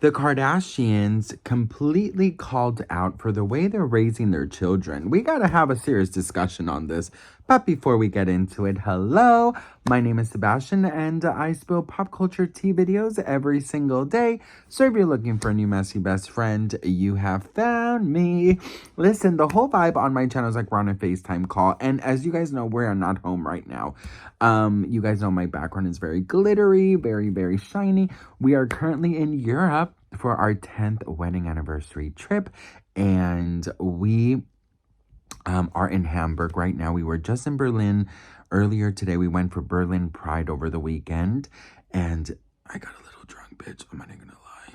The Kardashians completely called out for the way they're raising their children. We gotta have a serious discussion on this. But before we get into it, hello, my name is Sebastian and I spill pop culture tea videos every single day. So if you're looking for a new messy best friend, you have found me. Listen, the whole vibe on my channel is like we're on a FaceTime call. And as you guys know, we're not home right now. You guys know my background is very glittery, very, very shiny. We are currently in Europe for our 10th wedding anniversary trip, and we are in Hamburg right now. We were just in Berlin earlier today. We went for Berlin Pride over the weekend, and I got a little drunk, bitch. I'm not gonna lie.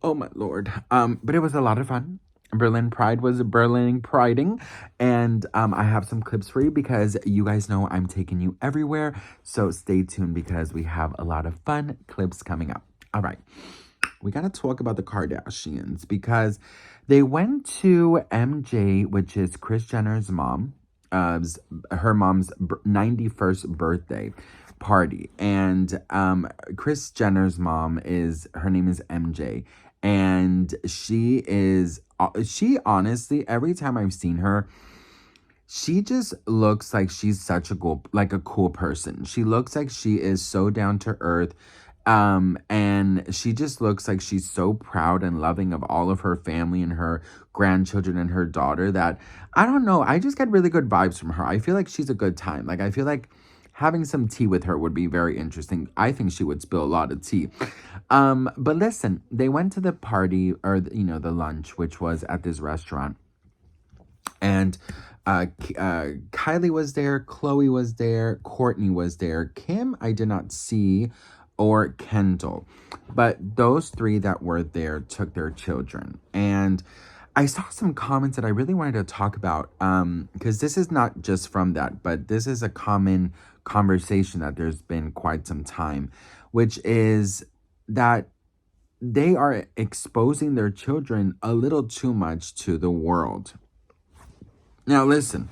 Oh my lord. But it was a lot of fun. Berlin Pride was Berlin Priding, and I have some clips for you because you guys know I'm taking you everywhere. So stay tuned because we have a lot of fun clips coming up. All right. We got to talk about the Kardashians because they went to MJ, which is Kris Jenner's mom, her mom's 91st birthday party. And Kris Jenner's mom her name is MJ. And she honestly, every time I've seen her, she just looks like she's such a cool person. She looks like she is so down to earth. And she just looks like she's so proud and loving of all of her family and her grandchildren and her daughter that I don't know. I just get really good vibes from her. I feel like she's a good time. Like, I feel like having some tea with her would be very interesting. I think she would spill a lot of tea. But listen, they went to the party or, the lunch, which was at this restaurant. And Kylie was there, Chloe was there, Courtney was there, Kim I did not see, or Kendall. But those three that were there took their children. And I saw some comments that I really wanted to talk about because this is not just from that, but this is a common conversation that there's been quite some time, which is that they are exposing their children a little too much to the world. Now, listen,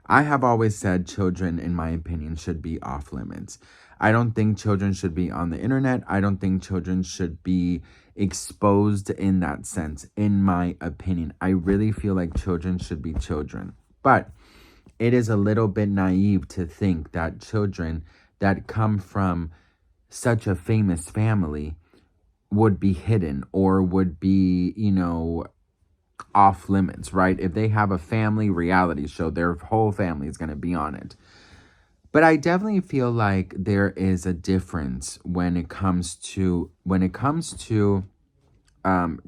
I have always said children, in my opinion, should be off limits. I don't think children should be on the internet. I don't think children should be exposed in that sense, in my opinion. I really feel like children should be children. But it is a little bit naive to think that children that come from such a famous family would be hidden or would be, off limits, right? If they have a family reality show, their whole family is going to be on it. But I definitely feel like there is a difference when it comes to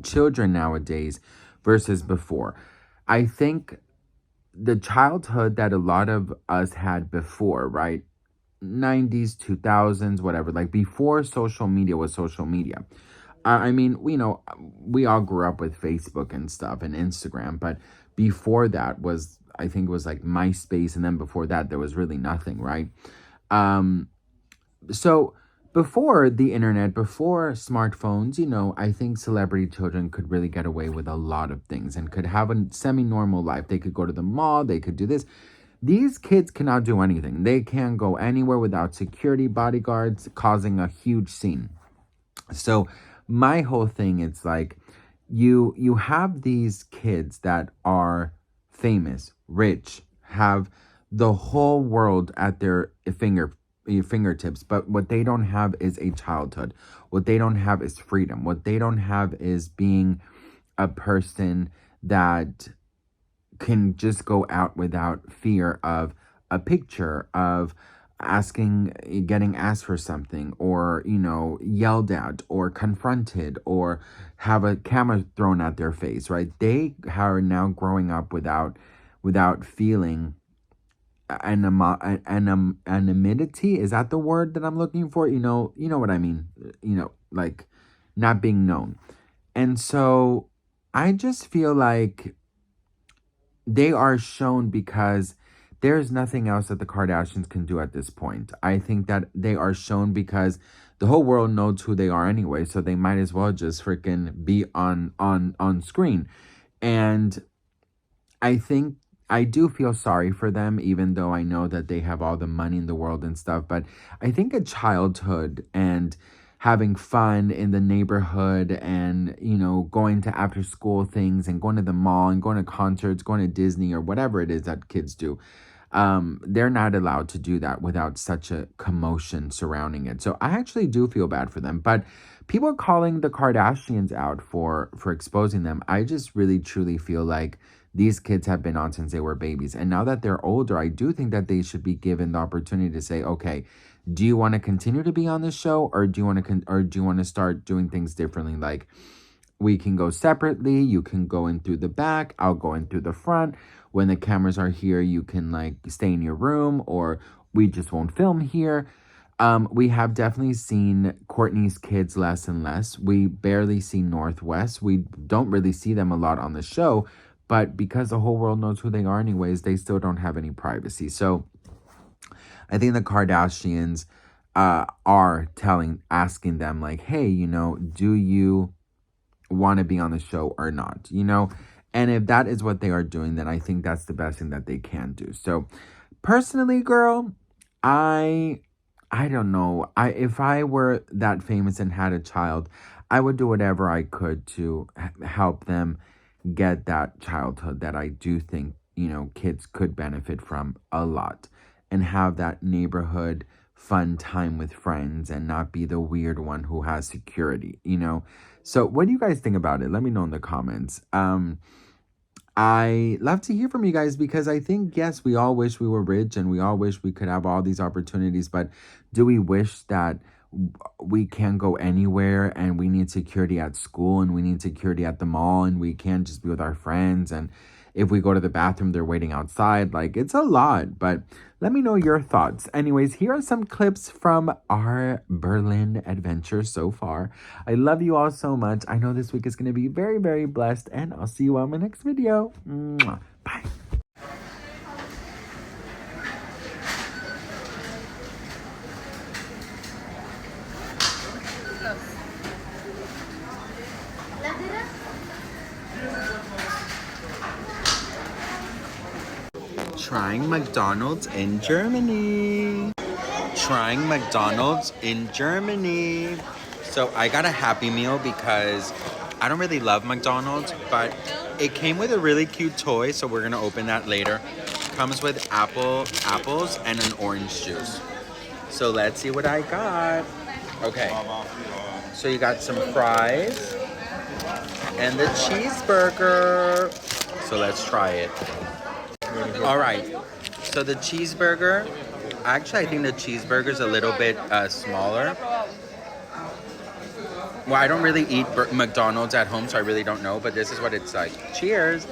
children nowadays versus before. I think the childhood that a lot of us had before, right? 90s, 2000s, whatever, like before social media was social media. I mean, we all grew up with Facebook and stuff and Instagram, but before that I think it was like MySpace, and then before that, there was really nothing, right? So before the internet, before smartphones, I think celebrity children could really get away with a lot of things and could have a semi-normal life. They could go to the mall, they could do this. These kids cannot do anything. They can't go anywhere without security bodyguards causing a huge scene. So my whole thing is like, you have these kids that are famous, rich, have the whole world at their fingertips, but what they don't have is a childhood. What they don't have is freedom. What they don't have is being a person that can just go out without fear of a picture, of getting asked for something, or yelled at or confronted or have a camera thrown at their face, right? They are now growing up without feeling anonymity. Is that the word that I'm looking for? You know what I mean, like not being known. And so I just feel like they are shown because there's nothing else that the Kardashians can do at this point. I think that they are shown because the whole world knows who they are anyway, so they might as well just freaking be on screen. And I think I do feel sorry for them, even though I know that they have all the money in the world and stuff. But I think a childhood and having fun in the neighborhood and, you know, going to after school things and going to the mall and going to concerts, going to Disney or whatever it is that kids do. They're not allowed to do that without such a commotion surrounding it. So I actually do feel bad for them. But people are calling the Kardashians out for exposing them. I just really truly feel like these kids have been on since they were babies. And now that they're older, I do think that they should be given the opportunity to say, okay, do you want to continue to be on the show, or do you want to or do you want to start doing things differently? Like, we can go separately. You can go in through the back. I'll go in through the front. When the cameras are here, you can like stay in your room, or we just won't film here. We have definitely seen Courtney's kids less and less. We barely see Northwest. We don't really see them a lot on the show, but because the whole world knows who they are anyways, they still don't have any privacy. So I think the Kardashians are asking them like, hey, you know, do you want to be on the show or not, you know? And if that is what they are doing, then I think that's the best thing that they can do. So personally, girl, I don't know. If I were that famous and had a child, I would do whatever I could to help them get that childhood that I do think, you know, kids could benefit from a lot, and have that neighborhood fun time with friends and not be the weird one who has security, you know? So what do you guys think about it? Let me know in the comments. I love to hear from you guys, because I think, yes, we all wish we were rich and we all wish we could have all these opportunities, but do we wish that we can't go anywhere and we need security at school and we need security at the mall and we can't just be with our friends, and if we go to the bathroom, they're waiting outside? Like, it's a lot, but let me know your thoughts. Anyways, here are some clips from our Berlin adventure so far. I love you all so much. I know this week is going to be very, very blessed, and I'll see you on my next video. Mwah. Bye. Trying McDonald's in Germany. Trying McDonald's in Germany. So I got a Happy Meal because I don't really love McDonald's, but it came with a really cute toy, so we're gonna open that later. Comes with apples and an orange juice. So let's see what I got. Okay, so you got some fries and the cheeseburger. So let's try it. All right, so the cheeseburger, actually I think the cheeseburger is a little bit smaller. Well, I don't really eat McDonald's at home, so I really don't know, but this is what it's like. Cheers.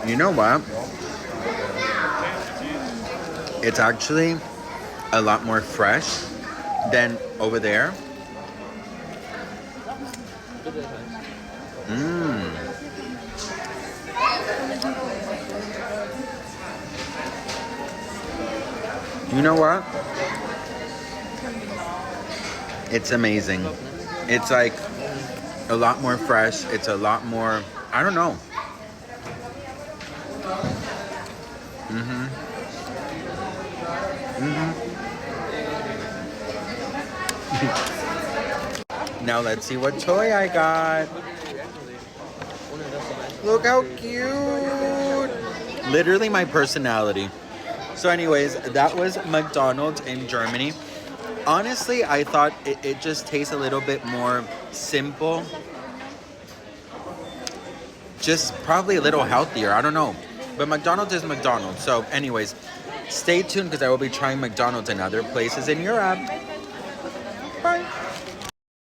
You know what? It's actually a lot more fresh than over there. You know what? It's amazing. It's like a lot more fresh. It's a lot more, I don't know. Now let's see what toy I got. Look how cute. Literally my personality. So anyways, that was McDonald's in Germany. Honestly, I thought it just tastes a little bit more simple. Just probably a little healthier. I don't know. But McDonald's is McDonald's. So anyways, stay tuned because I will be trying McDonald's in other places in Europe.